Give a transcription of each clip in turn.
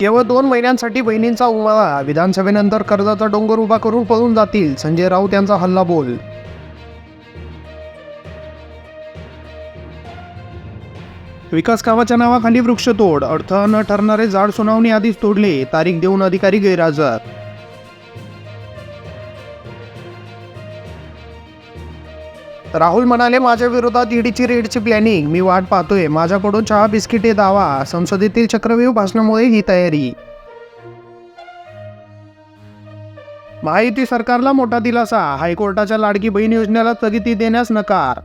केवळ 2 महिन्यांसाठी बहिणींचा उमाळा, विधानसभेनंतर कर्जाचा डोंगर उभा करून पळून जातील, संजय राऊत यांचा हल्लाबोल. विकास कामाच्या नावाखाली वृक्षतोड, अडथळा न ठरणारे झाड सुनावणी आधीच तोडले, तारीख देऊन अधिकारी गैरहजर. राहुल म्हणाले, माझ्या विरोधात ईडीची रेडची प्लॅनिंग, मी वाट पाहतोय, माझ्याकडून चहा बिस्किटे दावा, संसदेतील चक्रव्यूह भाषणामुळे ही तयारी. महायुती सरकारला मोठा दिलासा, हायकोर्टाच्या लाडकी बहीण योजनेला स्थगिती देण्यास नकार.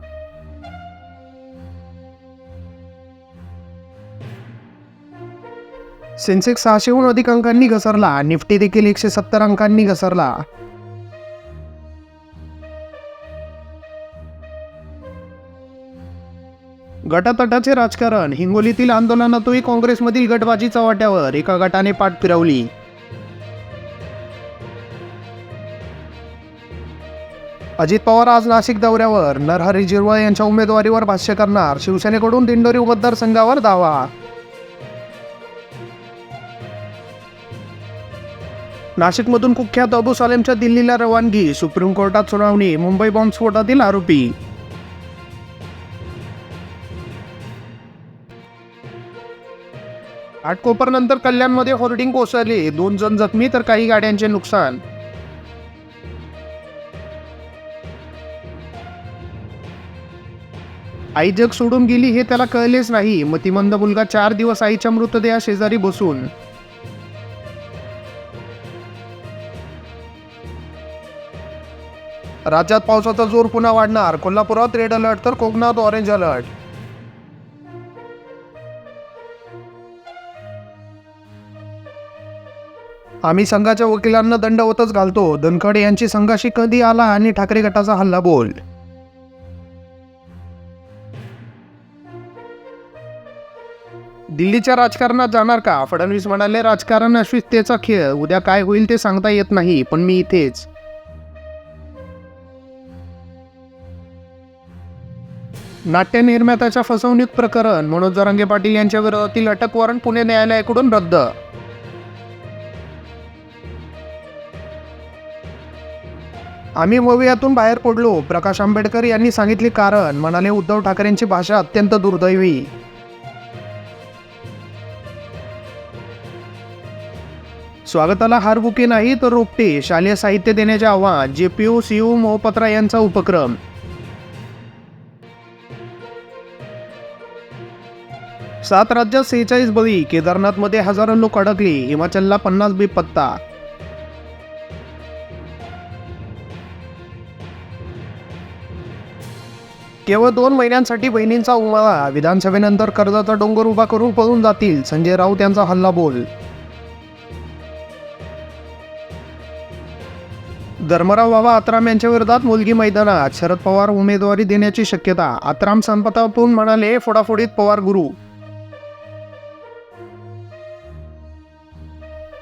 सेन्सेक्स 600हून अधिक अंकांनी घसरला, निफ्टी देखील 170 अंकांनी घसरला. गटातटाचे राजकारण, हिंगोलीतील आंदोलनातही काँग्रेसमधील गटबाजी चव्हाट्यावर, एका गटाने पाठ फिरवली. अजित पवार आज नाशिक दौऱ्यावर, नरहरी झिरवळ यांच्या उमेदवारीवर भाष्य करणार, शिवसेनेकडून दिंडोरी मतदारसंघावर दावा. नाशिकमधून कुख्यात अबू सालेमच्या दिल्लीला रवानगी, सुप्रीम कोर्टात सुनावणी, मुंबई बॉम्बस्फोटातील आरोपी. घाटकोपरनंतर कल्याणमध्ये होर्डिंग कोसळले, 2 जण जखमी तर काही गाड्यांचे नुकसान. आई जग सोडून गेली हे त्याला कळलेच नाही, मतिमंद मुलगा 4 दिवस आईच्या मृतदेहा शेजारी बसून. राज्यात पावसाचा जोर पुन्हा वाढणार, कोल्हापुरात रेड अलर्ट तर कोकणात ऑरेंज अलर्ट. आम्ही संघाच्या वकिलांना दंडवतच घालतो, धनखडे यांची संघाशी कधी आला आणि ठाकरे गटाचा हल्लाबोल. दिल्लीच्या राजकारणात जाणार का? फडणवीस म्हणाले, राजकारण अस्मितेचा खेळ, उद्या काय होईल ते सांगता येत नाही, पण मी इथेच. नाट्य निर्मात्याच्या फसवणूक प्रकरण, मनोज जरांगे पाटील यांच्या विरोधातील अटक वॉरंट पुणे न्यायालयाकडून रद्द. आम्ही मवियातून बाहेर पडलो, प्रकाश आंबेडकर यांनी सांगितले कारण, म्हणाले, उद्धव ठाकरेंची भाषा अत्यंत दुर्दैवी. स्वागताला हार बुके नाही तर रोपटे, शालेय साहित्य देण्याचे आवाहन, जेपीयू सीयू मोहपत्रा यांचा उपक्रम. सात राज्यात 46 बळी, केदारनाथमध्ये हजारो लोक अडकले, हिमाचलला 50 बेपत्ता. केवळ 2 महिन्यांसाठी बहिणींचा उमाळा, विधानसभेनंतर कर्जाचा डोंगर उभा करून पळून जातील, संजय राऊत यांचा हल्लाबोल. धर्मराव बाबा आत्राम यांच्या विरोधात मुलगी मैदानात, शरद पवार उमेदवारी देण्याची शक्यता, आत्राम संपतापून म्हणाले, फोडाफोडीत पवार गुरु.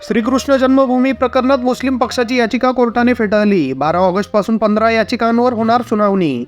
श्रीकृष्ण जन्मभूमी प्रकरणात मुस्लिम पक्षाची याचिका कोर्टाने फेटाळली, 12 ऑगस्टपासून 15 याचिकांवर होणार सुनावणी.